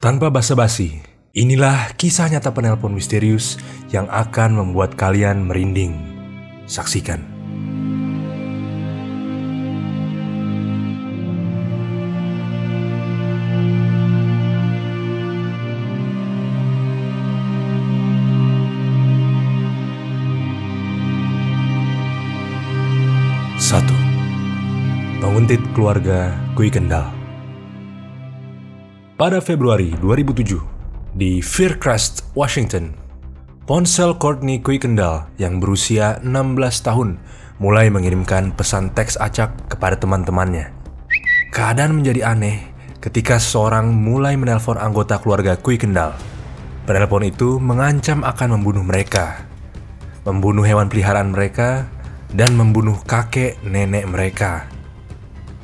Tanpa basa-basi, inilah kisah nyata penelpon misterius yang akan membuat kalian merinding. Saksikan. Satu. Menguntit keluarga Kuykendall. Pada Februari 2007, di Faircrest, Washington, ponsel Courtney Kuykendall yang berusia 16 tahun mulai mengirimkan pesan teks acak kepada teman-temannya. Keadaan menjadi aneh ketika seseorang mulai menelpon anggota keluarga Kuykendall. Penelpon itu mengancam akan membunuh mereka, membunuh hewan peliharaan mereka, dan membunuh kakek nenek mereka.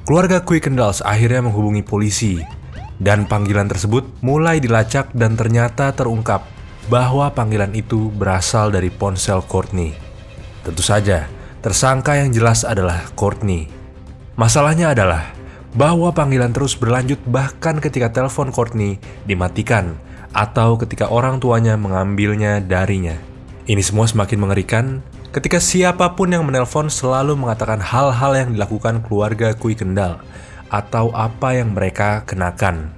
Keluarga Kuykendall akhirnya menghubungi polisi, dan panggilan tersebut mulai dilacak dan ternyata terungkap bahwa panggilan itu berasal dari ponsel Courtney. Tentu saja, tersangka yang jelas adalah Courtney. Masalahnya adalah bahwa panggilan terus berlanjut bahkan ketika telepon Courtney dimatikan atau ketika orang tuanya mengambilnya darinya. Ini semua semakin mengerikan ketika siapapun yang menelpon selalu mengatakan hal-hal yang dilakukan keluarga Kuykendall atau apa yang mereka kenakan.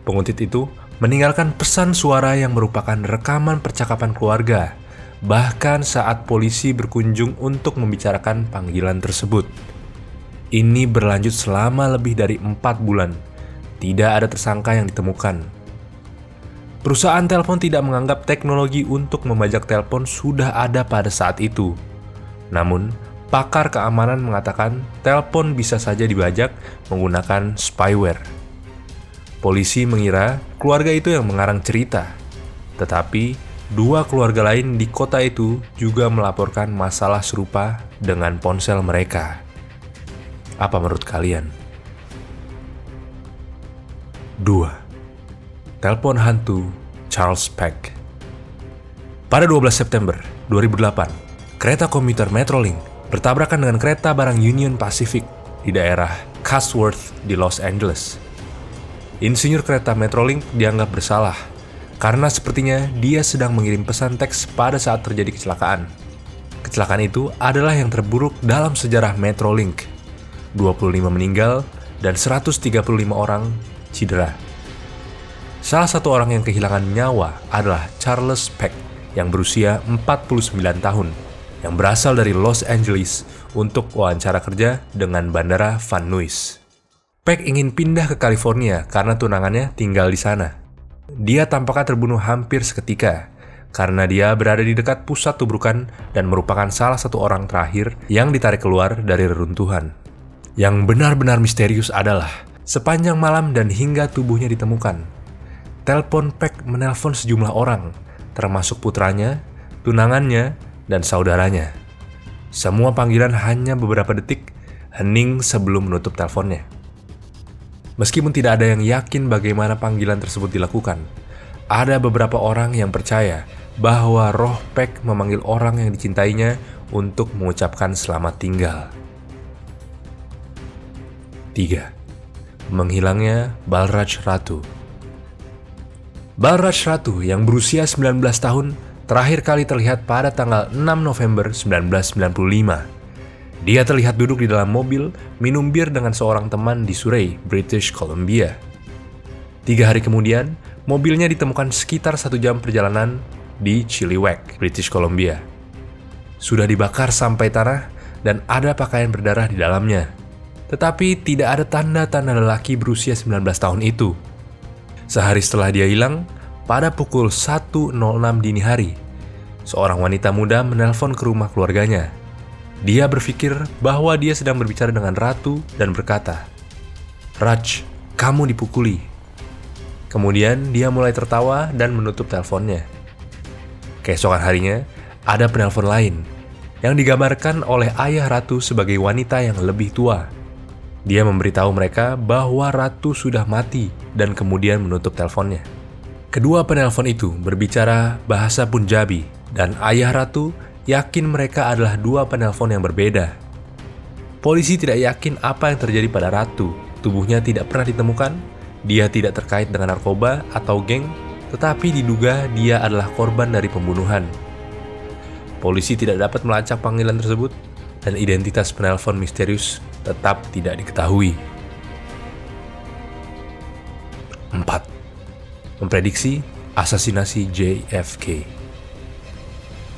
Penguntit itu meninggalkan pesan suara yang merupakan rekaman percakapan keluarga, bahkan saat polisi berkunjung untuk membicarakan panggilan tersebut. Ini berlanjut selama lebih dari 4 bulan. Tidak ada tersangka yang ditemukan. Perusahaan telepon tidak menganggap teknologi untuk membajak telepon sudah ada pada saat itu. Namun, pakar keamanan mengatakan telepon bisa saja dibajak menggunakan spyware. Polisi mengira keluarga itu yang mengarang cerita, tetapi 2 keluarga lain di kota itu juga melaporkan masalah serupa dengan ponsel mereka. Apa menurut kalian? 2. Telepon hantu Charles Peck. Pada 12 September 2008, kereta komuter Metrolink bertabrakan dengan kereta barang Union Pacific di daerah Chatsworth di Los Angeles. Insinyur kereta Metrolink dianggap bersalah karena sepertinya dia sedang mengirim pesan teks pada saat terjadi kecelakaan. Kecelakaan itu adalah yang terburuk dalam sejarah Metrolink. 25 meninggal dan 135 orang cedera. Salah satu orang yang kehilangan nyawa adalah Charles Peck yang berusia 49 tahun yang berasal dari Los Angeles untuk wawancara kerja dengan Bandara Van Nuys. Peck ingin pindah ke California karena tunangannya tinggal di sana. Dia tampaknya terbunuh hampir seketika karena dia berada di dekat pusat tubrukan dan merupakan salah satu orang terakhir yang ditarik keluar dari reruntuhan. Yang benar-benar misterius adalah sepanjang malam dan hingga tubuhnya ditemukan, telepon Peck menelpon sejumlah orang, termasuk putranya, tunangannya, dan saudaranya. Semua panggilan hanya beberapa detik, hening sebelum menutup teleponnya. Meskipun tidak ada yang yakin bagaimana panggilan tersebut dilakukan, ada beberapa orang yang percaya bahwa roh Peck memanggil orang yang dicintainya untuk mengucapkan selamat tinggal. 3. Menghilangnya Balraj Ratu. Balraj Ratu yang berusia 19 tahun terakhir kali terlihat pada tanggal 6 November 1995. Dia terlihat duduk di dalam mobil minum bir dengan seorang teman di Surrey, British Columbia. 3 hari kemudian, mobilnya ditemukan sekitar 1 jam perjalanan di Chilliwack, British Columbia. Sudah dibakar sampai tanah dan ada pakaian berdarah di dalamnya. Tetapi tidak ada tanda-tanda lelaki berusia 19 tahun itu. Sehari setelah dia hilang, pada pukul 1.06 dini hari, seorang wanita muda menelpon ke rumah keluarganya. Dia berpikir bahwa dia sedang berbicara dengan ratu dan berkata, "Raj, kamu dipukuli." Kemudian dia mulai tertawa dan menutup teleponnya. Keesokan harinya, ada penelpon lain yang digambarkan oleh ayah ratu sebagai wanita yang lebih tua. Dia memberitahu mereka bahwa ratu sudah mati dan kemudian menutup teleponnya. Kedua penelpon itu berbicara bahasa Punjabi dan ayah ratu yakin mereka adalah 2 penelpon yang berbeda. Polisi tidak yakin apa yang terjadi pada ratu. Tubuhnya tidak pernah ditemukan Dia tidak terkait dengan narkoba atau geng, tetapi diduga dia adalah korban dari pembunuhan. Polisi tidak dapat melacak panggilan tersebut, dan identitas penelpon misterius tetap tidak diketahui. 4. Memprediksi asasinasi JFK.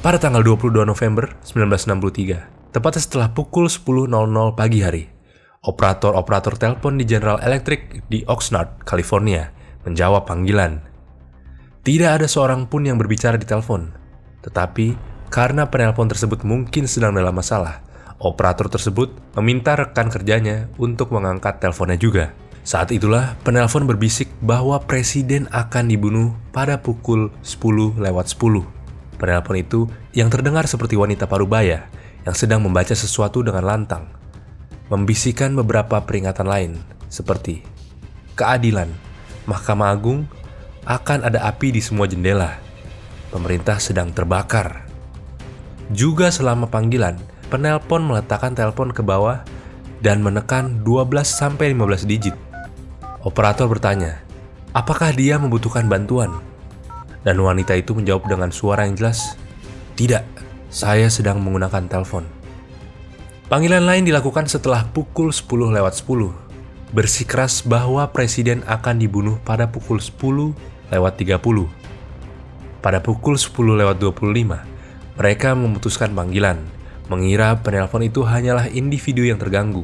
Pada tanggal 22 November 1963, tepatnya setelah pukul 10.00 pagi hari, operator telepon di General Electric di Oxnard, California, menjawab panggilan. Tidak ada seorang pun yang berbicara di telepon, tetapi karena penelpon tersebut mungkin sedang dalam masalah, operator tersebut meminta rekan kerjanya untuk mengangkat teleponnya juga. Saat itulah penelpon berbisik bahwa presiden akan dibunuh pada pukul 10:10. Penelpon itu yang terdengar seperti wanita parubaya yang sedang membaca sesuatu dengan lantang, membisikkan beberapa peringatan lain seperti keadilan, Mahkamah Agung, akan ada api di semua jendela, pemerintah sedang terbakar. Juga selama panggilan, penelpon meletakkan telepon ke bawah dan menekan 12-15 digit. Operator bertanya, apakah dia membutuhkan bantuan? Dan wanita itu menjawab dengan suara yang jelas, "Tidak, saya sedang menggunakan telepon." Panggilan lain dilakukan setelah pukul 10:10, bersikeras bahwa presiden akan dibunuh pada pukul 10:30. Pada pukul 10:25, mereka memutuskan panggilan, mengira penelpon itu hanyalah individu yang terganggu.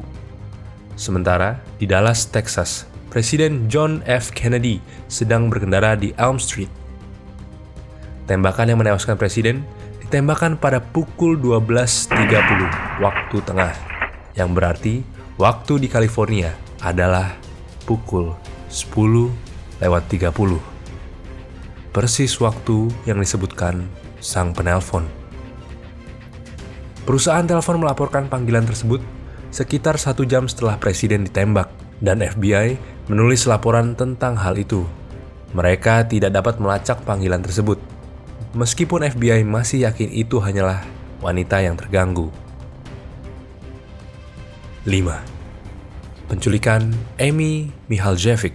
Sementara di Dallas, Texas, Presiden John F. Kennedy sedang berkendara di Elm Street. Tembakan yang menewaskan presiden ditembakkan pada pukul 12:30 waktu tengah, yang berarti waktu di California adalah pukul 10:30. Persis waktu yang disebutkan sang penelpon. Perusahaan telepon melaporkan panggilan tersebut sekitar 1 jam setelah presiden ditembak, dan FBI menulis laporan tentang hal itu. Mereka tidak dapat melacak panggilan tersebut, meskipun FBI masih yakin itu hanyalah wanita yang terganggu. 5. Penculikan Amy Mihaljevic.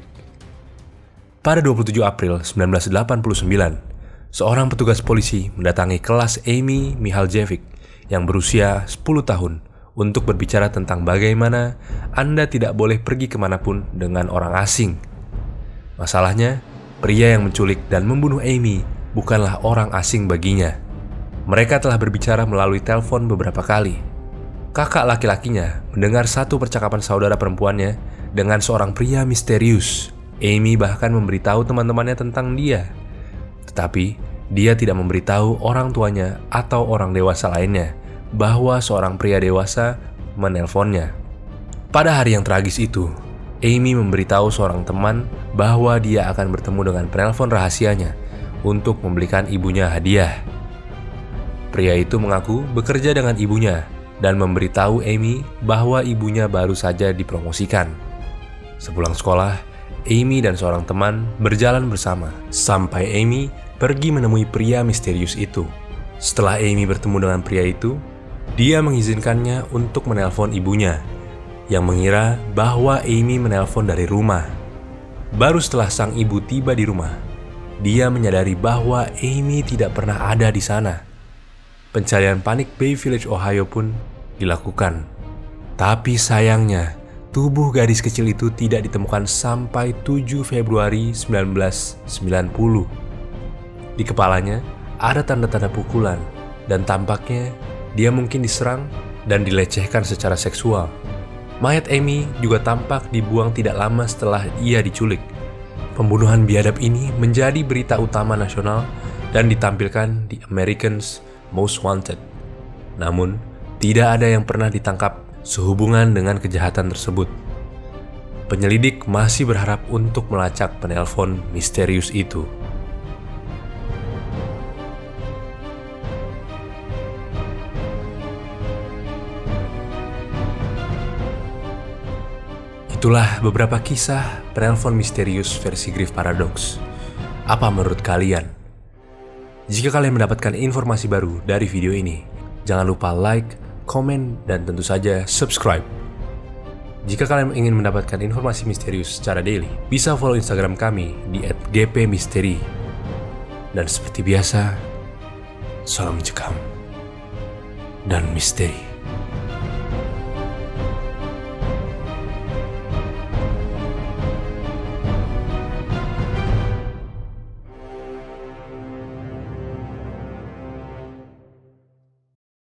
Pada 27 April 1989, seorang petugas polisi mendatangi kelas Amy Mihaljevic yang berusia 10 tahun untuk berbicara tentang bagaimana Anda tidak boleh pergi kemanapun dengan orang asing. Masalahnya, pria yang menculik dan membunuh Amy bukanlah orang asing baginya. Mereka telah berbicara melalui telepon beberapa kali. Kakak laki-lakinya mendengar satu percakapan saudara perempuannya dengan seorang pria misterius. Amy bahkan memberitahu teman-temannya tentang dia. Tetapi, dia tidak memberitahu orang tuanya atau orang dewasa lainnya bahwa seorang pria dewasa menelponnya. Pada hari yang tragis itu, Amy memberitahu seorang teman bahwa dia akan bertemu dengan penelpon rahasianya untuk membelikan ibunya hadiah. Pria itu mengaku bekerja dengan ibunya dan memberitahu Amy bahwa ibunya baru saja dipromosikan. Sepulang sekolah, Amy dan seorang teman berjalan bersama sampai Amy pergi menemui pria misterius itu. Setelah Amy bertemu dengan pria itu, dia mengizinkannya untuk menelpon ibunya, yang mengira bahwa Amy menelpon dari rumah. Baru setelah sang ibu tiba di rumah, dia menyadari bahwa Amy tidak pernah ada di sana. Pencarian panik Bay Village, Ohio pun dilakukan. Tapi sayangnya, tubuh gadis kecil itu tidak ditemukan sampai 7 Februari 1990. Di kepalanya ada tanda-tanda pukulan, dan tampaknya dia mungkin diserang dan dilecehkan secara seksual. Mayat Amy juga tampak dibuang tidak lama setelah ia diculik. Pembunuhan biadab ini menjadi berita utama nasional dan ditampilkan di America's Most Wanted. Namun, tidak ada yang pernah ditangkap sehubungan dengan kejahatan tersebut. Penyelidik masih berharap untuk melacak penelpon misterius itu. Itulah beberapa kisah penelpon misterius versi Griff Paradox. Apa menurut kalian? Jika kalian mendapatkan informasi baru dari video ini, jangan lupa like, komen, dan tentu saja subscribe. Jika kalian ingin mendapatkan informasi misterius secara daily, bisa follow Instagram kami di @gpmisteri. Dan seperti biasa, salam mencekam dan misteri.